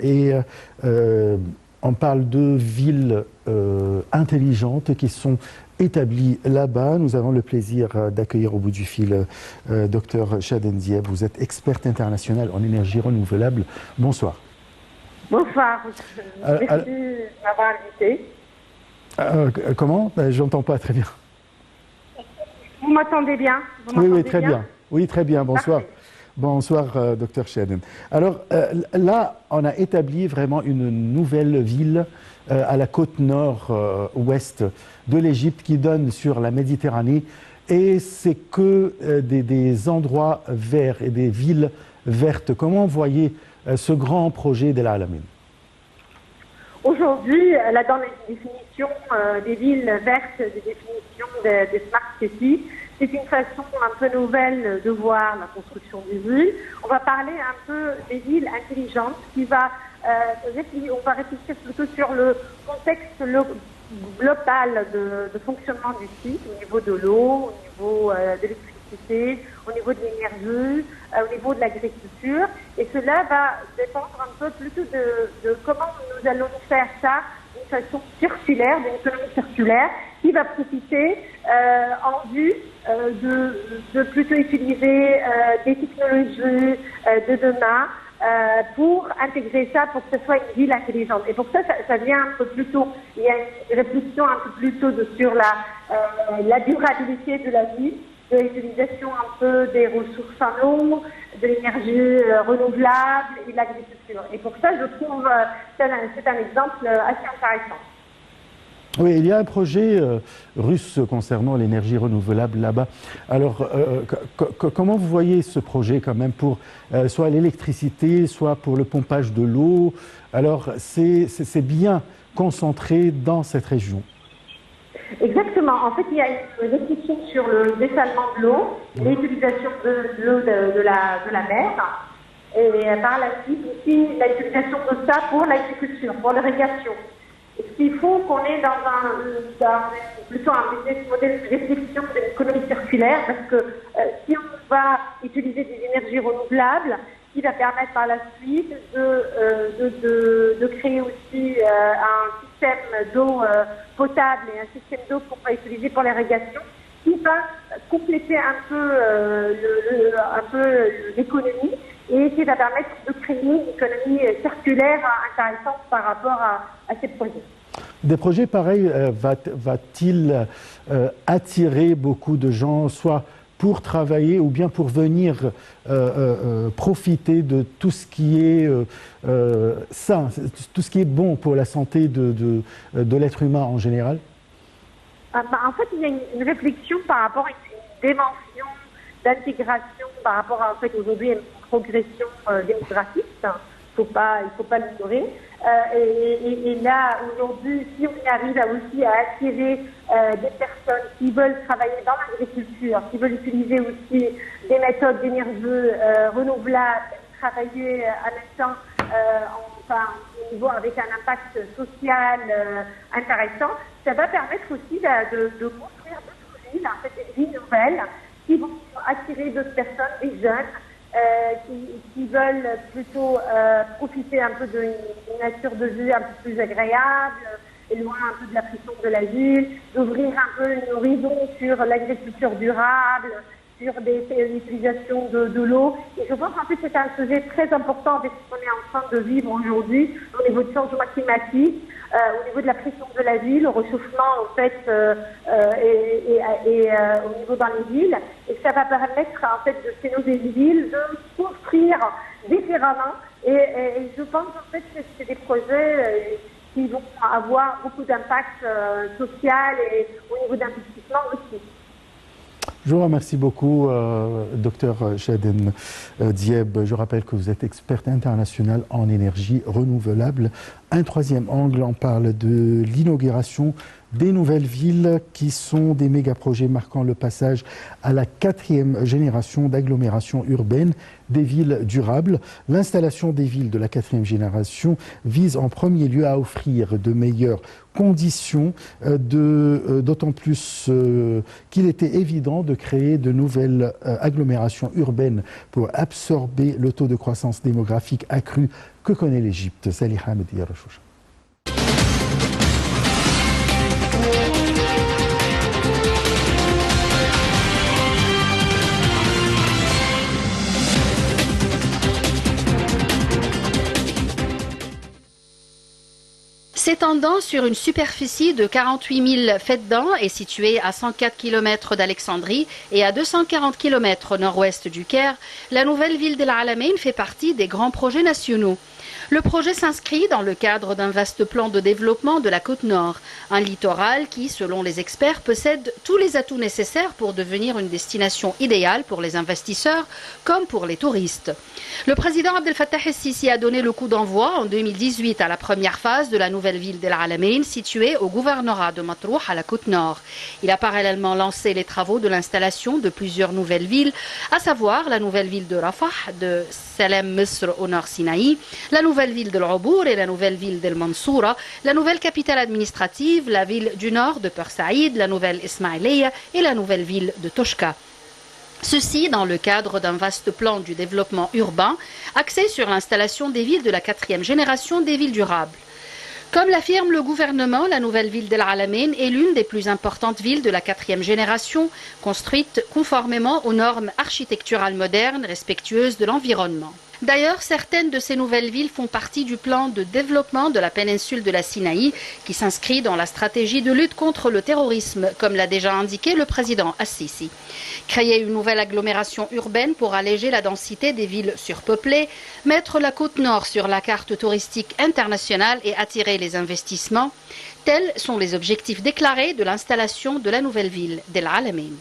Et on parle de villes intelligentes qui sont établies là-bas. Nous avons le plaisir d'accueillir au bout du fil Dr Shaden Dieb. Vous êtes experte internationale en énergie renouvelable. Bonsoir. Bonsoir. Merci de m'avoir invité. Comment? J'entends pas très bien. Vous m'entendez bien? Oui, très bien. Oui, très bien. Bonsoir. Parfait. Bonsoir, Dr Shaden. Alors là, on a établi vraiment une nouvelle ville à la côte nord-ouest de l'Égypte qui donne sur la Méditerranée. Et c'est que des endroits verts et des villes vertes. Comment vous voyez ce grand projet d'El Alamein? Aujourd'hui, là, dans les définitions des villes vertes, des définitions des smart cities, c'est une façon un peu nouvelle de voir la construction des villes. On va parler un peu des villes intelligentes on va réfléchir plutôt sur le contexte global de fonctionnement du site, au niveau de l'eau, au niveau de l'électricité, au niveau de l'énergie, au niveau de l'agriculture. Et cela va dépendre un peu plutôt de comment nous allons faire ça d'une façon circulaire, d'une économie circulaire, qui va profiter en vue de plutôt utiliser des technologies de demain pour intégrer ça, pour que ce soit une ville intelligente. Et pour ça, ça vient un peu plus tôt. Il y a une réflexion un peu plus tôt sur la durabilité de la ville, de l'utilisation un peu des ressources en eau, de l'énergie renouvelable et de l'agriculture. Et pour ça, je trouve c'est un exemple assez intéressant. Oui, il y a un projet russe concernant l'énergie renouvelable là-bas. Alors, comment vous voyez ce projet quand même pour soit l'électricité, soit pour le pompage de l'eau? Alors, c'est bien concentré dans cette région. Exactement. En fait, il y a une réflexion sur le dessalement de l'eau, l'utilisation de l'eau de la mer, et par la suite aussi l'utilisation de ça pour l'agriculture, pour l'irrigation. Ce qu'il faut qu'on ait plutôt un business model de réflexion de l'économie circulaire, parce que si on va utiliser des énergies renouvelables, qui va permettre par la suite de créer aussi un système d'eau potable et un système d'eau qu'on va utiliser pour l'irrigation, qui va compléter un peu l'économie et qui va permettre de créer une économie circulaire intéressante par rapport à ces projets. Des projets pareils va-t-il attirer beaucoup de gens, soit pour travailler ou bien pour venir profiter de tout ce qui est sain, tout ce qui est bon pour la santé de l'être humain en général? En fait, il y a une réflexion par rapport à une dimension d'intégration par rapport à, en fait, aujourd'hui, une progression démographique. Il ne faut pas l'ignorer. Et là, aujourd'hui, si on arrive aussi à attirer des personnes qui veulent travailler dans l'agriculture, qui veulent utiliser aussi des méthodes d'énergie renouvelables, travailler en même temps au niveau avec un impact social intéressant, ça va permettre aussi de construire d'autres villes, en fait, des villes nouvelles qui vont attirer d'autres personnes, des jeunes, qui veulent plutôt profiter un peu d'une nature de vie un peu plus agréable, et loin un peu de la pression de la ville, d'ouvrir un peu un horizon sur l'agriculture durable, sur l'utilisation de l'eau. Et je pense qu'en fait c'est un sujet très important avec ce qu'on est en train de vivre aujourd'hui au niveau du changement climatique, au niveau de la pression de la ville, au réchauffement en fait et au niveau dans les villes. Et ça va permettre en fait de ces nouvelles villes de construire différemment. Et je pense en fait que c'est des projets qui vont avoir beaucoup d'impact social et au niveau d'investissement aussi. Je vous remercie beaucoup, Dr Shaden Dieb. Je rappelle que vous êtes experte internationale en énergie renouvelable. Un troisième angle, on parle de l'inauguration des nouvelles villes qui sont des méga-projets marquant le passage à la 4e génération d'agglomération urbaine des villes durables. L'installation des villes de la 4e génération vise en premier lieu à offrir de meilleures conditions, d'autant plus qu'il était évident de créer de nouvelles agglomérations urbaines pour absorber le taux de croissance démographique accru que connaît l'Égypte. Saliha Medya Rachoucha. S'étendant sur une superficie de 48 000 fêtes-dents et située à 104 km d'Alexandrie et à 240 km au nord-ouest du Caire, la nouvelle ville d'El Alamein fait partie des grands projets nationaux. Le projet s'inscrit dans le cadre d'un vaste plan de développement de la côte nord, un littoral qui, selon les experts, possède tous les atouts nécessaires pour devenir une destination idéale pour les investisseurs comme pour les touristes. Le président Abdel Fattah el-Sisi a donné le coup d'envoi en 2018 à la première phase de la nouvelle ville d'El Alamein, située au gouvernorat de Matrouh à la côte nord. Il a parallèlement lancé les travaux de l'installation de plusieurs nouvelles villes, à savoir la nouvelle ville de Rafah, de Salem Misr au nord Sinaï, la nouvelle ville de l'Abour et la nouvelle ville d'El Mansoura, la nouvelle capitale administrative, la ville du nord de Port Saïd, la nouvelle Ismaïlia et la nouvelle ville de Toshka. Ceci dans le cadre d'un vaste plan du développement urbain axé sur l'installation des villes de la 4e génération des villes durables. Comme l'affirme le gouvernement, la nouvelle ville d'El Alamein est l'une des plus importantes villes de la 4e génération, construite conformément aux normes architecturales modernes respectueuses de l'environnement. D'ailleurs, certaines de ces nouvelles villes font partie du plan de développement de la péninsule de la Sinaï, qui s'inscrit dans la stratégie de lutte contre le terrorisme, comme l'a déjà indiqué le président As-Sisi. Créer une nouvelle agglomération urbaine pour alléger la densité des villes surpeuplées, mettre la côte nord sur la carte touristique internationale et attirer les investissements, tels sont les objectifs déclarés de l'installation de la nouvelle ville d'El Alamein.